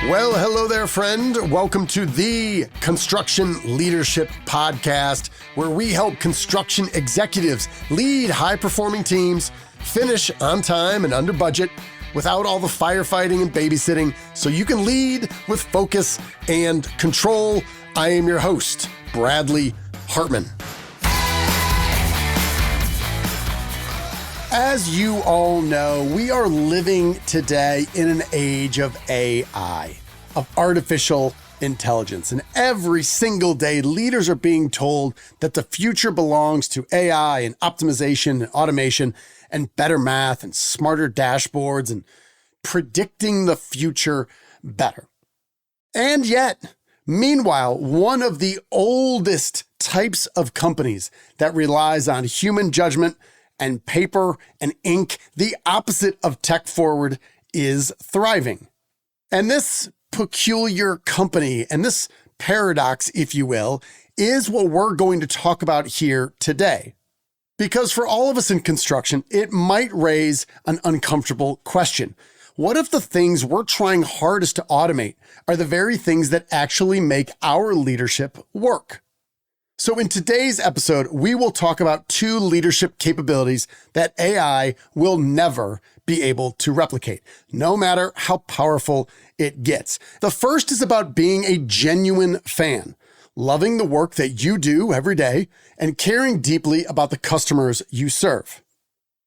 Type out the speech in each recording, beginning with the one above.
Well, hello there, friend. Welcome to the Construction Leadership Podcast, where we help construction executives lead high-performing teams, finish on time and under budget, without all the firefighting and babysitting, so you can lead with focus and control. I am your host, Bradley Hartman. As you all know, we are living today in an age of AI, of artificial intelligence. And every single day, leaders are being told that the future belongs to AI and optimization and automation and better math and smarter dashboards and predicting the future better. And yet, meanwhile, one of the oldest types of companies that relies on human judgment and paper and ink, the opposite of tech forward, is thriving. And this peculiar company and this paradox, if you will, is what we're going to talk about here today. Because for all of us in construction, it might raise an uncomfortable question. What if the things we're trying hardest to automate are the very things that actually make our leadership work? So in today's episode, we will talk about two leadership capabilities that AI will never be able to replicate, no matter how powerful it gets. The first is about being a genuine fan, loving the work that you do every day, and caring deeply about the customers you serve.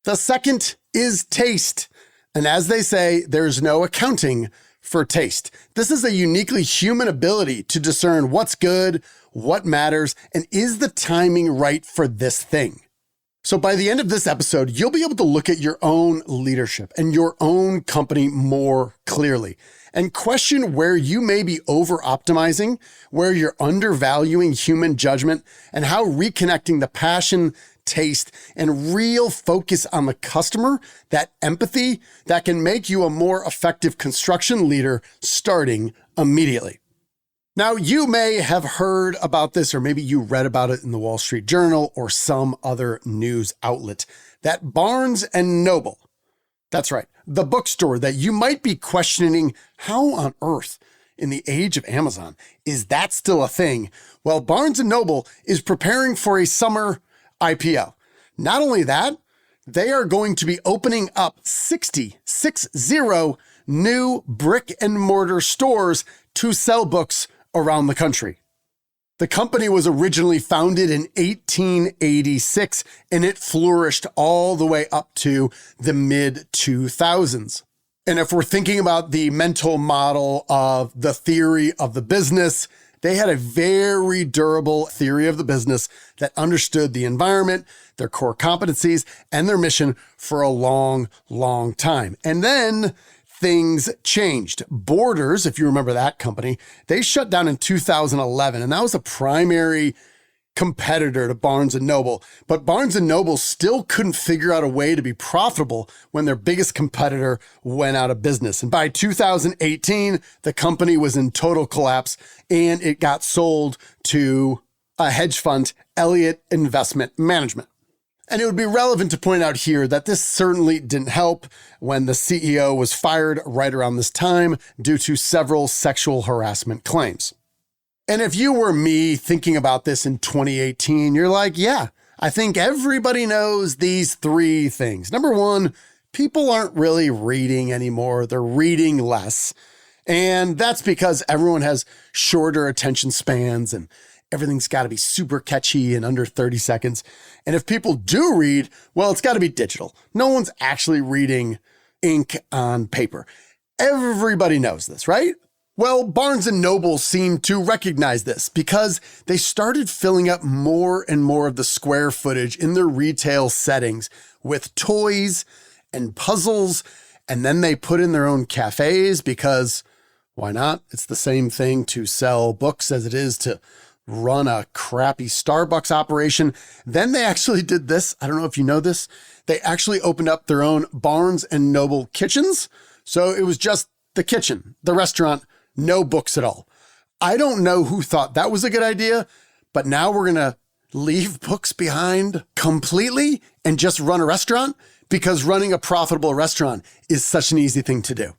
The second is taste. And as they say, there's no accounting for taste. This is a uniquely human ability to discern what's good, what matters, and is the timing right for this thing. So by the end of this episode, you'll be able to look at your own leadership and your own company more clearly and question where you may be over-optimizing, where you're undervaluing human judgment, and how reconnecting the passion, taste, and real focus on the customer, that empathy, that can make you a more effective construction leader starting immediately. Now, you may have heard about this, or maybe you read about it in the Wall Street Journal or some other news outlet, that Barnes & Noble, that's right, the bookstore that you might be questioning, how on earth in the age of Amazon is that still a thing? Well, Barnes & Noble is preparing for a summer IPO. Not only that, they are going to be opening up 60 new brick and mortar stores to sell books around the country. The company was originally founded in 1886, and it flourished all the way up to the mid-2000s. And if we're thinking about the mental model of the theory of the business, they had a very durable theory of the business that understood the environment, their core competencies, and their mission for a long, long time. And then things changed. Borders, if you remember that company, they shut down in 2011, and that was a primary competitor to Barnes & Noble. But Barnes & Noble still couldn't figure out a way to be profitable when their biggest competitor went out of business. And by 2018, the company was in total collapse, and it got sold to a hedge fund, Elliott Investment Management. And it would be relevant to point out here that this certainly didn't help when the CEO was fired right around this time due to several sexual harassment claims. And if you were me thinking about this in 2018, you're like, yeah, I think everybody knows these three things. Number one, people aren't really reading anymore. They're reading less. And that's because everyone has shorter attention spans and everything's got to be super catchy and under 30 seconds. And if people do read, well, it's got to be digital. No one's actually reading ink on paper. Everybody knows this, right? Well, Barnes & Noble seemed to recognize this because they started filling up more and more of the square footage in their retail settings with toys and puzzles. And then they put in their own cafes because why not? It's the same thing to sell books as it is to run a crappy Starbucks operation. Then they actually did this. I don't know if you know this. They actually opened up their own Barnes & Noble kitchens. So it was just the kitchen, the restaurant, no books at all. I don't know who thought that was a good idea, but now we're going to leave books behind completely and just run a restaurant because running a profitable restaurant is such an easy thing to do.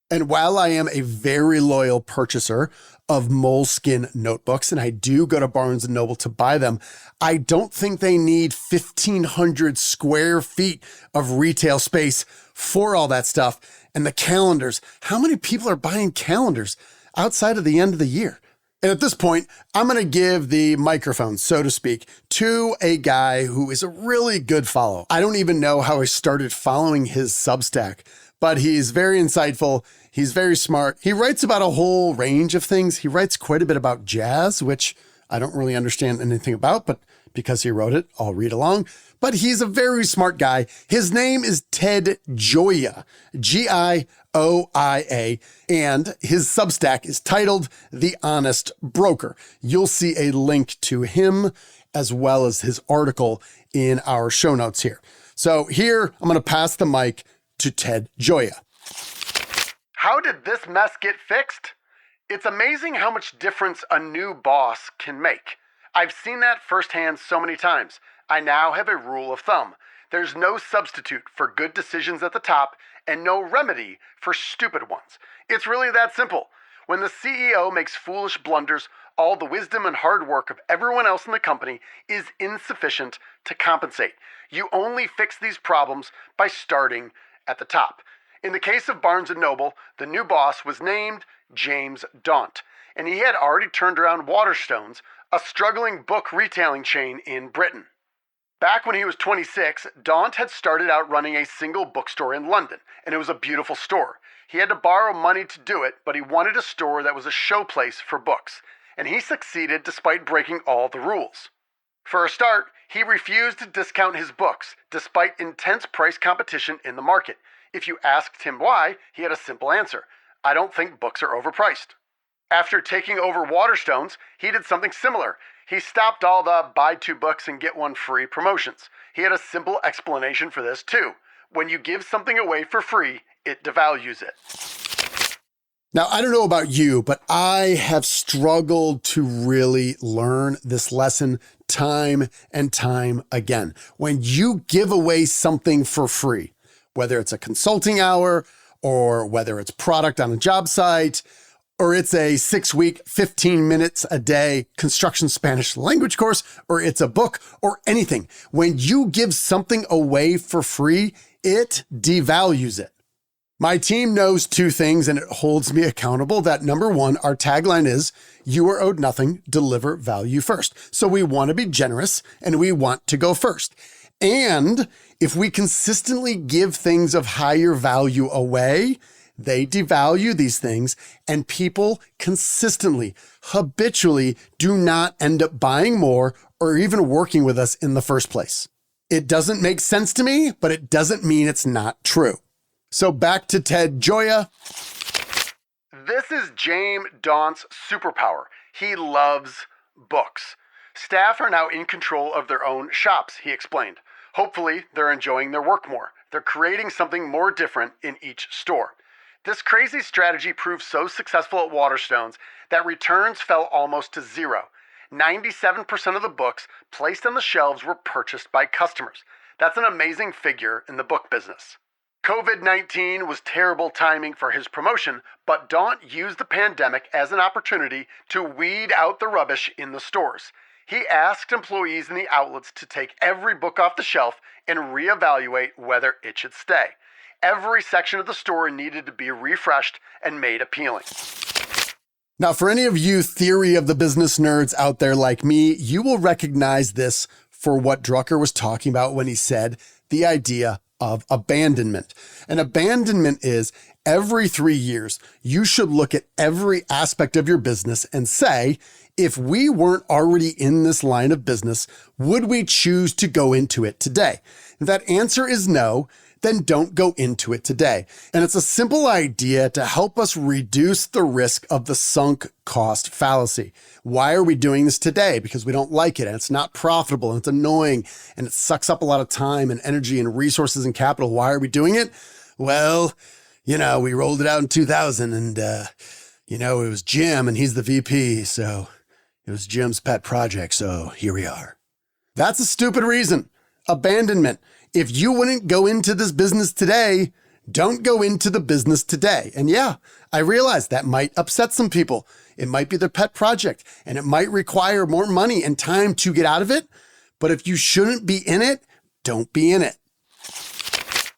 And while I am a very loyal purchaser of Moleskine notebooks, and I do go to Barnes & Noble to buy them, I don't think they need 1,500 square feet of retail space for all that stuff. And the calendars, how many people are buying calendars outside of the end of the year? And at this point, I'm going to give the microphone, so to speak, to a guy who is a really good follow. I don't even know how I started following his Substack, but he's very insightful. He's very smart. He writes about a whole range of things. He writes quite a bit about jazz, which I don't really understand anything about, but because he wrote it, I'll read along. But he's a very smart guy. His name is Ted Gioia, Gioia, and his Substack is titled The Honest Broker. You'll see a link to him as well as his article in our show notes here. So here, I'm going to pass the mic to Ted Gioia. How did this mess get fixed? It's amazing how much difference a new boss can make. I've seen that firsthand so many times. I now have a rule of thumb. There's no substitute for good decisions at the top and no remedy for stupid ones. It's really that simple. When the CEO makes foolish blunders, all the wisdom and hard work of everyone else in the company is insufficient to compensate. You only fix these problems by starting at the top. In the case of Barnes & Noble, the new boss was named James Daunt, and he had already turned around Waterstones, a struggling book retailing chain in Britain. Back when he was 26, Daunt had started out running a single bookstore in London, and it was a beautiful store. He had to borrow money to do it, but he wanted a store that was a showplace for books, and he succeeded despite breaking all the rules. For a start, he refused to discount his books, despite intense price competition in the market. If you asked him why, he had a simple answer: I don't think books are overpriced. After taking over Waterstones, he did something similar. He stopped all the buy 2 books and get 1 free promotions. He had a simple explanation for this too. When you give something away for free, it devalues it. Now, I don't know about you, but I have struggled to really learn this lesson time and time again. When you give away something for free, whether it's a consulting hour or whether it's product on a job site, or it's a 6-week, 15 minutes a day construction Spanish language course, or it's a book or anything. When you give something away for free, it devalues it. My team knows 2 things and it holds me accountable. That number 1, our tagline is, you are owed nothing, deliver value first. So we want to be generous and we want to go first. And if we consistently give things of higher value away, they devalue these things, and people consistently, habitually do not end up buying more or even working with us in the first place. It doesn't make sense to me, but it doesn't mean it's not true. So back to Ted Gioia. This is James Daunt's superpower. He loves books. Staff are now in control of their own shops, he explained. Hopefully, they're enjoying their work more. They're creating something more different in each store. This crazy strategy proved so successful at Waterstones that returns fell almost to zero. 97% of the books placed on the shelves were purchased by customers. That's an amazing figure in the book business. COVID-19 was terrible timing for his promotion, but Daunt used the pandemic as an opportunity to weed out the rubbish in the stores. He asked employees in the outlets to take every book off the shelf and reevaluate whether it should stay. Every section of the store needed to be refreshed and made appealing. Now, for any of you theory of the business nerds out there like me, you will recognize this for what Drucker was talking about when he said the idea of abandonment. And abandonment is every 3 years, you should look at every aspect of your business and say, if we weren't already in this line of business, would we choose to go into it today? If that answer is no, then don't go into it today. And it's a simple idea to help us reduce the risk of the sunk cost fallacy. Why are we doing this today? Because we don't like it and it's not profitable and it's annoying and it sucks up a lot of time and energy and resources and capital. Why are we doing it? Well, we rolled it out in 2000 and, it was Jim and he's the VP. So it was Jim's pet project. So here we are. That's a stupid reason. Abandonment. If you wouldn't go into this business today, Don't go into the business today. And yeah, I realize that might upset some people. It might be their pet project, and it might require more money and time to get out of it. But if you shouldn't be in it, don't be in it.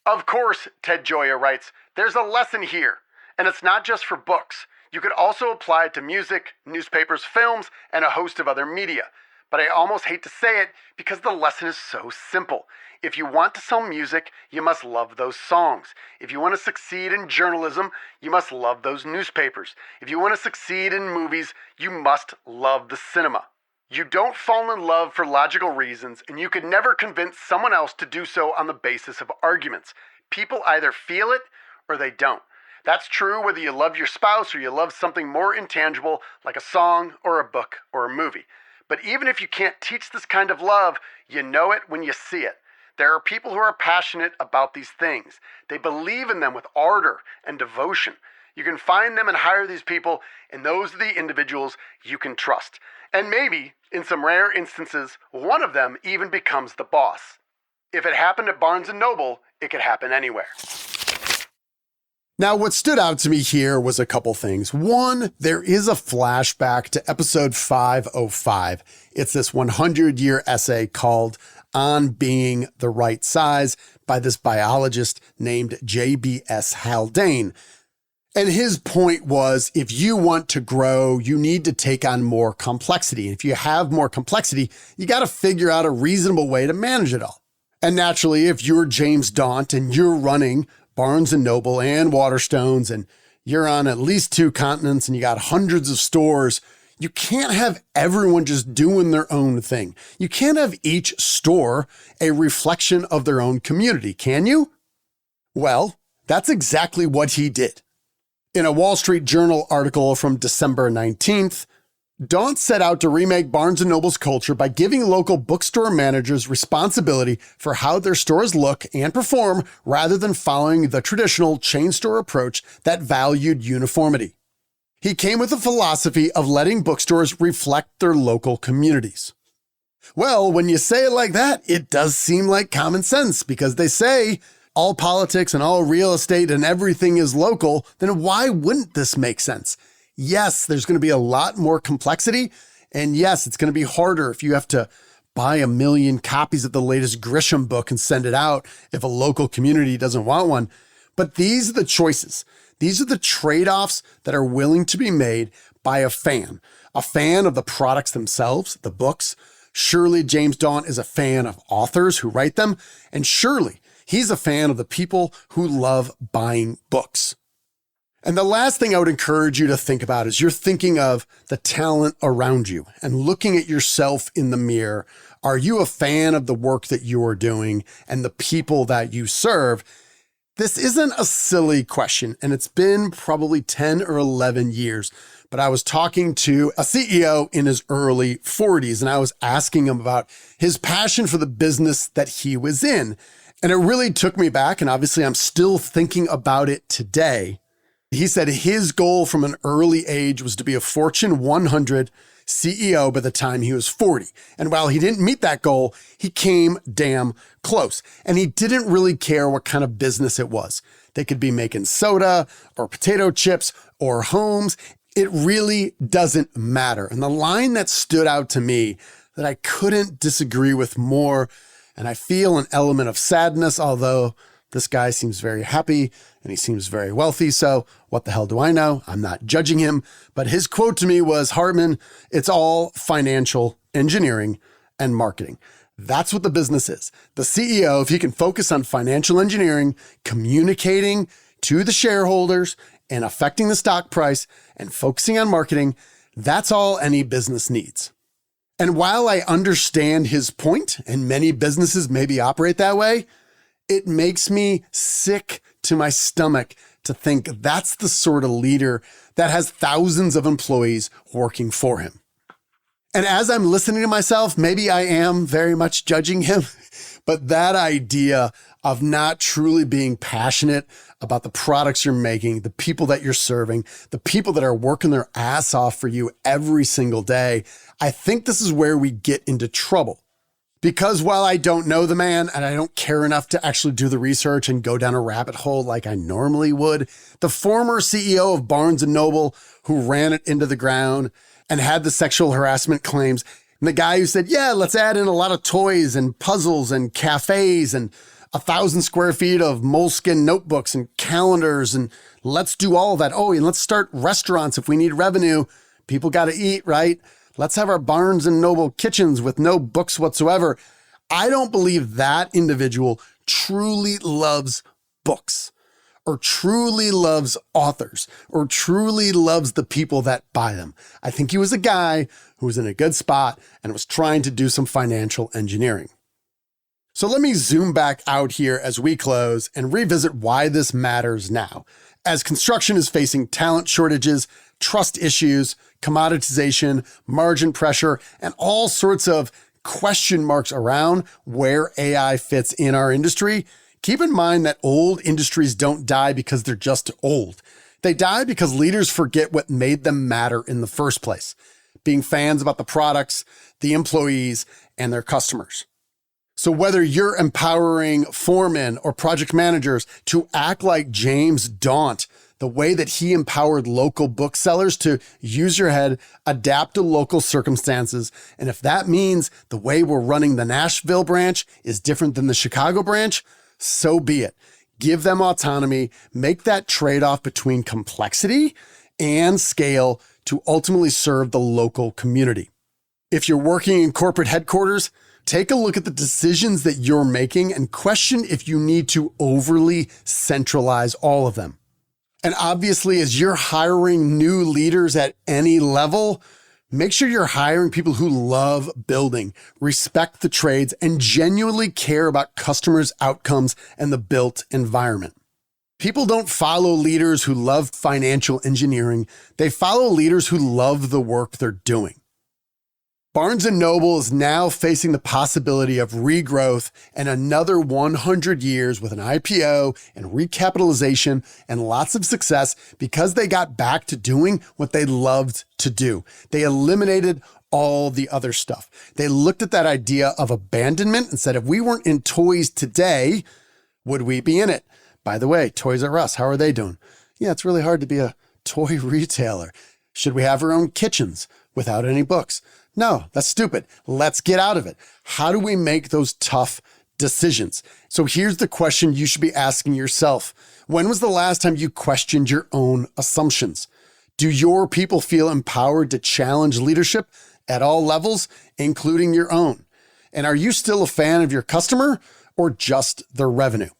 Of course, Ted Gioia writes, there's a lesson here, and it's not just for books. You could also apply it to music, newspapers, films, and a host of other media. But I almost hate to say it because the lesson is so simple. If you want to sell music, you must love those songs. If you want to succeed in journalism, you must love those newspapers. If you want to succeed in movies, you must love the cinema. You don't fall in love for logical reasons, and you could never convince someone else to do so on the basis of arguments. People either feel it or they don't. That's true whether you love your spouse or you love something more intangible like a song or a book or a movie. But even if you can't teach this kind of love, you know it when you see it. There are people who are passionate about these things. They believe in them with ardor and devotion. You can find them and hire these people, and those are the individuals you can trust. And maybe, in some rare instances, one of them even becomes the boss. If it happened at Barnes & Noble, it could happen anywhere. Now, what stood out to me here was a couple things. One, there is a flashback to episode 505. It's this 100-year essay called On Being the Right Size by this biologist named J.B.S. Haldane. And his point was, if you want to grow, you need to take on more complexity. And if you have more complexity, you got to figure out a reasonable way to manage it all. And naturally, if you're James Daunt and you're running Barnes & Noble and Waterstones, and you're on at least 2 continents and you got hundreds of stores, you can't have everyone just doing their own thing. You can't have each store a reflection of their own community, can you? Well, that's exactly what he did. In a Wall Street Journal article from December 19th, Daunt set out to remake Barnes & Noble's culture by giving local bookstore managers responsibility for how their stores look and perform rather than following the traditional chain store approach that valued uniformity. He came with a philosophy of letting bookstores reflect their local communities. Well, when you say it like that, it does seem like common sense because they say all politics and all real estate and everything is local, then why wouldn't this make sense? Yes, there's going to be a lot more complexity, and yes, it's going to be harder if you have to buy 1 million copies of the latest Grisham book and send it out if a local community doesn't want one. But these are the choices. These are the trade-offs that are willing to be made by a fan of the products themselves, the books. Surely James Daunt is a fan of authors who write them, and surely he's a fan of the people who love buying books. And the last thing I would encourage you to think about is you're thinking of the talent around you and looking at yourself in the mirror. Are you a fan of the work that you are doing and the people that you serve? This isn't a silly question, and it's been probably 10 or 11 years, but I was talking to a CEO in his early 40s, and I was asking him about his passion for the business that he was in. And it really took me back, and obviously I'm still thinking about it today. He said his goal from an early age was to be a Fortune 100 CEO by the time he was 40. And while he didn't meet that goal, he came damn close. And he didn't really care what kind of business it was. They could be making soda or potato chips or homes. It really doesn't matter. And the line that stood out to me that I couldn't disagree with more, and I feel an element of sadness, although this guy seems very happy and he seems very wealthy. So what the hell do I know? I'm not judging him. But his quote to me was, Hartman, it's all financial engineering and marketing. That's what the business is. The CEO, if he can focus on financial engineering, communicating to the shareholders and affecting the stock price and focusing on marketing, that's all any business needs. And while I understand his point, and many businesses maybe operate that way, it makes me sick to my stomach to think that's the sort of leader that has thousands of employees working for him. And as I'm listening to myself, maybe I am very much judging him, but that idea of not truly being passionate about the products you're making, the people that you're serving, the people that are working their ass off for you every single day, I think this is where we get into trouble. Because while I don't know the man and I don't care enough to actually do the research and go down a rabbit hole like I normally would, the former CEO of Barnes & Noble who ran it into the ground and had the sexual harassment claims, and the guy who said, yeah, let's add in a lot of toys and puzzles and cafes and 1,000 square feet of moleskin notebooks and calendars, and let's do all of that. Oh, and let's start restaurants if we need revenue. People got to eat, right? Let's have our Barnes & Noble kitchens with no books whatsoever. I don't believe that individual truly loves books or truly loves authors or truly loves the people that buy them. I think he was a guy who was in a good spot and was trying to do some financial engineering. So let me zoom back out here as we close and revisit why this matters now. As construction is facing talent shortages, trust issues, commoditization, margin pressure, and all sorts of question marks around where AI fits in our industry, keep in mind that old industries don't die because they're just old. They die because leaders forget what made them matter in the first place, being fans about the products, the employees, and their customers. So whether you're empowering foremen or project managers to act like James Daunt, the way that he empowered local booksellers to use your head, adapt to local circumstances, and if that means the way we're running the Nashville branch is different than the Chicago branch, so be it. Give them autonomy, make that trade-off between complexity and scale to ultimately serve the local community. If you're working in corporate headquarters, take a look at the decisions that you're making and question if you need to overly centralize all of them. And obviously, as you're hiring new leaders at any level, make sure you're hiring people who love building, respect the trades, and genuinely care about customers' outcomes and the built environment. People don't follow leaders who love financial engineering. They follow leaders who love the work they're doing. Barnes & Noble is now facing the possibility of regrowth and another 100 years with an IPO and recapitalization and lots of success because they got back to doing what they loved to do. They eliminated all the other stuff. They looked at that idea of abandonment and said, if we weren't in toys today, would we be in it? By the way, Toys R Us, how are they doing? Yeah, it's really hard to be a toy retailer. Should we have our own kitchens without any books? No, that's stupid. Let's get out of it. How do we make those tough decisions? So here's the question you should be asking yourself. When was the last time you questioned your own assumptions? Do your people feel empowered to challenge leadership at all levels, including your own? And are you still a fan of your customer or just their revenue?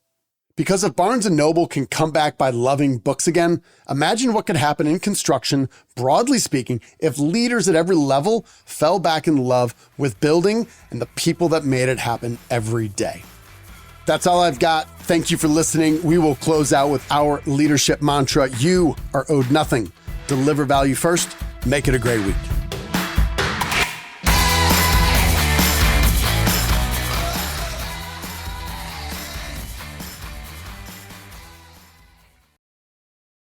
Because if Barnes & Noble can come back by loving books again, imagine what could happen in construction, broadly speaking, if leaders at every level fell back in love with building and the people that made it happen every day. That's all I've got. Thank you for listening. We will close out with our leadership mantra. You are owed nothing. Deliver value first. Make it a great week.